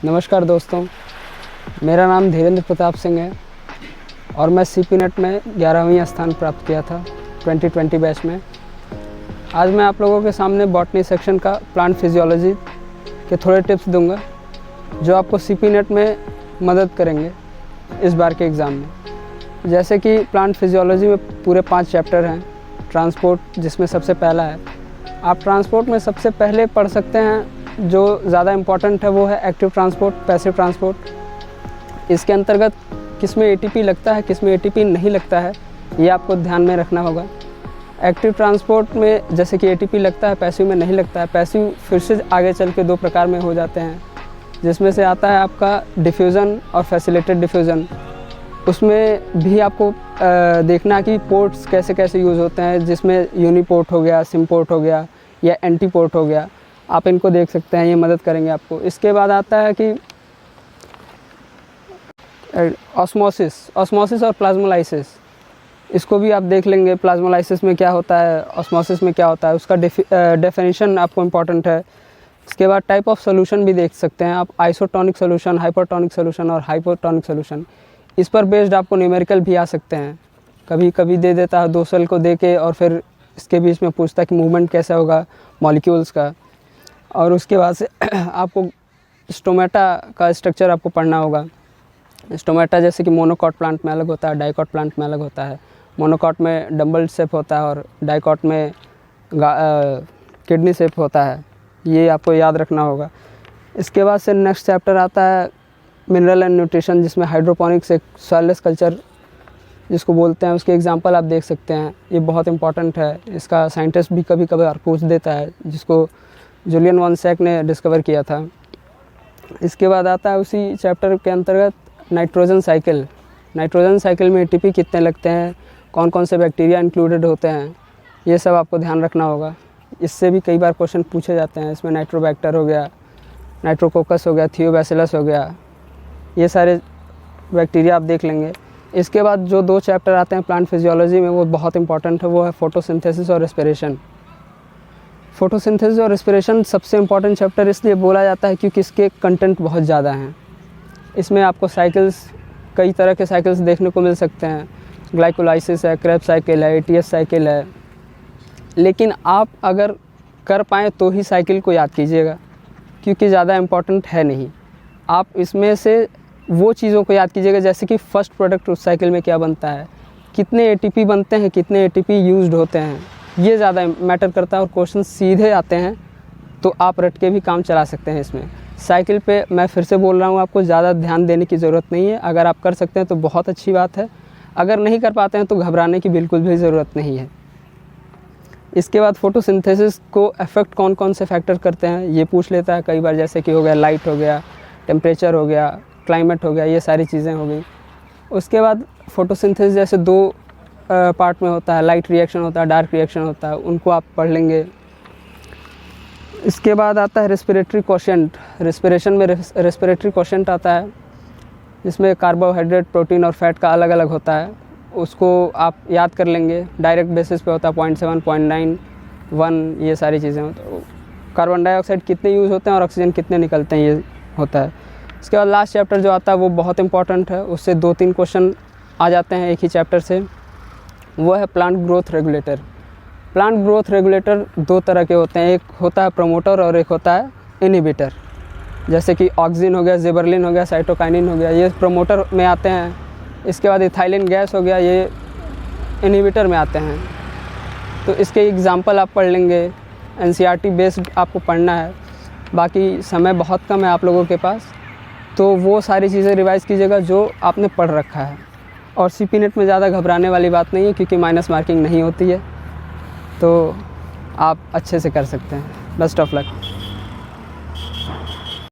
नमस्कार दोस्तों, मेरा नाम धीरेन्द्र प्रताप सिंह है और मैं सीपी नेट में 11वीं स्थान प्राप्त किया था 2020 बैच में। आज मैं आप लोगों के सामने बॉटनी सेक्शन का प्लांट फिजियोलॉजी के थोड़े टिप्स दूंगा जो आपको सीपी नेट में मदद करेंगे इस बार के एग्ज़ाम में। जैसे कि प्लांट फिजियोलॉजी में पूरे 5 चैप्टर हैं। ट्रांसपोर्ट जिसमें सबसे पहला है, आप ट्रांसपोर्ट में सबसे पहले पढ़ सकते हैं। जो ज़्यादा इम्पॉर्टेंट है वो है एक्टिव ट्रांसपोर्ट, पैसिव ट्रांसपोर्ट। इसके अंतर्गत किस में एटीपी लगता है, किस में एटीपी नहीं लगता है, ये आपको ध्यान में रखना होगा। एक्टिव ट्रांसपोर्ट में जैसे कि एटीपी लगता है, पैसिव में नहीं लगता है। पैसिव फिर से आगे चल के 2 प्रकार में हो जाते हैं, जिसमें से आता है आपका डिफ्यूज़न और फैसिलिटेड डिफ्यूज़न। उसमें भी आपको देखना कि पोर्ट्स कैसे कैसे यूज़ होते हैं, जिसमें यूनिपोर्ट हो गया, सिमपोर्ट हो गया या एंटी पोर्ट हो गया। आप इनको देख सकते हैं, ये मदद करेंगे आपको। इसके बाद आता है कि ऑस्मोसिस और प्लाज्मोलाइसिस। इसको भी आप देख लेंगे, प्लाज्मोलाइसिस में क्या होता है, ऑस्मोसिस में क्या होता है, उसका डेफिनेशन आपको इम्पॉर्टेंट है। इसके बाद टाइप ऑफ सोल्यूशन भी देख सकते हैं आप, आइसोटोनिक सोल्यूशन, हाइपरटोनिक सोल्यूशन और हाइपोटोनिक सोल्यूशन। इस पर बेस्ड आपको न्यूमेरिकल भी आ सकते हैं। कभी कभी दे देता है 2 सेल को दे के और फिर इसके बीच में पूछता है कि मूवमेंट कैसा होगा मॉलिक्यूल्स का। और उसके बाद से आपको स्टोमेटा का स्ट्रक्चर आपको पढ़ना होगा। स्टोमेटा जैसे कि मोनोकॉट प्लांट में अलग होता है, डाइकॉट प्लांट में अलग होता है। मोनोकॉट में डंबल शेप होता है और डाइकॉट में किडनी शेप होता है। ये आपको याद रखना होगा। इसके बाद से नेक्स्ट चैप्टर आता है मिनरल एंड न्यूट्रिशन, जिसमें हाइड्रोपोनिक्स एक सॉइललेस कल्चर जिसको बोलते हैं, उसके एग्जांपल आप देख सकते हैं। ये बहुत इंपॉर्टेंट है। इसका साइंटिस्ट भी कभी कभार पूछ देता है, जिसको जूलियन वॉन सैक ने डिस्कवर किया था। इसके बाद आता है उसी चैप्टर के अंतर्गत नाइट्रोजन साइकिल। नाइट्रोजन साइकिल में एटीपी कितने लगते हैं, कौन कौन से बैक्टीरिया इंक्लूडेड होते हैं, ये सब आपको ध्यान रखना होगा। इससे भी कई बार क्वेश्चन पूछे जाते हैं। इसमें नाइट्रोबैक्टर हो गया, नाइट्रोकोकस हो गया, थियोबैसिलस हो गया, ये सारे बैक्टीरिया आप देख लेंगे। इसके बाद जो 2 चैप्टर आते हैं प्लांट फिजियोलॉजी में, वो बहुत इंपॉर्टेंट है। वो है फोटोसिंथेसिस और रेस्पिरेशन। फोटोसिंथेसिस और रेस्पिरेशन सबसे इम्पॉर्टेंट चैप्टर इसलिए बोला जाता है क्योंकि इसके कंटेंट बहुत ज़्यादा हैं। इसमें आपको साइकिल्स, कई तरह के साइकिल्स देखने को मिल सकते हैं। ग्लाइकोलाइसिस है, क्रेब्स साइकिल है, एटीएस साइकिल है। लेकिन आप अगर कर पाएँ तो ही साइकिल को याद कीजिएगा, क्योंकि ज़्यादा इम्पॉर्टेंट है नहीं। आप इसमें से वो चीज़ों को याद कीजिएगा, जैसे कि फर्स्ट प्रोडक्ट उस साइकिल में क्या बनता है, कितने एटीपी बनते हैं, कितने एटीपी यूज्ड होते हैं, ये ज़्यादा मैटर करता है। और क्वेश्चन सीधे आते हैं तो आप रट के भी काम चला सकते हैं। इसमें साइकिल पे मैं फिर से बोल रहा हूँ, आपको ज़्यादा ध्यान देने की ज़रूरत नहीं है। अगर आप कर सकते हैं तो बहुत अच्छी बात है, अगर नहीं कर पाते हैं तो घबराने की बिल्कुल भी ज़रूरत नहीं है। इसके बाद फोटोसिंथेसिस को अफेक्ट कौन कौन से फैक्टर करते हैं ये पूछ लेता है कई बार, जैसे कि हो गया लाइट हो गया, टेम्परेचर हो गया, क्लाइमेट हो गया, ये सारी चीज़ें हो गई। उसके बाद फोटोसिंथेसिस जैसे 2 पार्ट में होता है, लाइट रिएक्शन होता है, डार्क रिएक्शन होता है, उनको आप पढ़ लेंगे। इसके बाद आता है रेस्पिरेटरी क्वोशिएंट। रेस्पिरेशन में रेस्पिरेटरी क्वोशिएंट आता है, जिसमें कार्बोहाइड्रेट, प्रोटीन और फैट का अलग अलग होता है। उसको आप याद कर लेंगे, डायरेक्ट बेसिस पे होता है 0.7, 0.9, 1, ये सारी चीज़ें। तो कार्बन डाइऑक्साइड कितने यूज़ होते हैं और ऑक्सीजन कितने निकलते हैं, ये होता है। इसके बाद लास्ट चैप्टर जो आता है वो बहुत इंपॉर्टेंट है। उससे 2-3 क्वेश्चन आ जाते हैं एक ही चैप्टर से। वो है plant growth regulator. Plant growth regulator 2 तरह के होते हैं, एक होता है प्रमोटर और एक होता है इनहिबिटर। जैसे कि ऑक्सिन हो गया, जिबरलिन हो गया, साइटोकाइनिन हो गया, ये प्रमोटर में आते हैं। इसके बाद इथाइलिन गैस हो गया, ये इनहिबिटर में आते हैं। तो इसके एग्जाम्पल आप पढ़ लेंगे। एनसीईआरटी बेस्ड आपको पढ़ना है, बाकी समय बहुत कम है आप लोगों के पास, तो वो सारी चीज़ें रिवाइज़ कीजिएगा जो आपने पढ़ रखा है। और सीपी नेट में ज़्यादा घबराने वाली बात नहीं है, क्योंकि माइनस मार्किंग नहीं होती है, तो आप अच्छे से कर सकते हैं। Best of luck.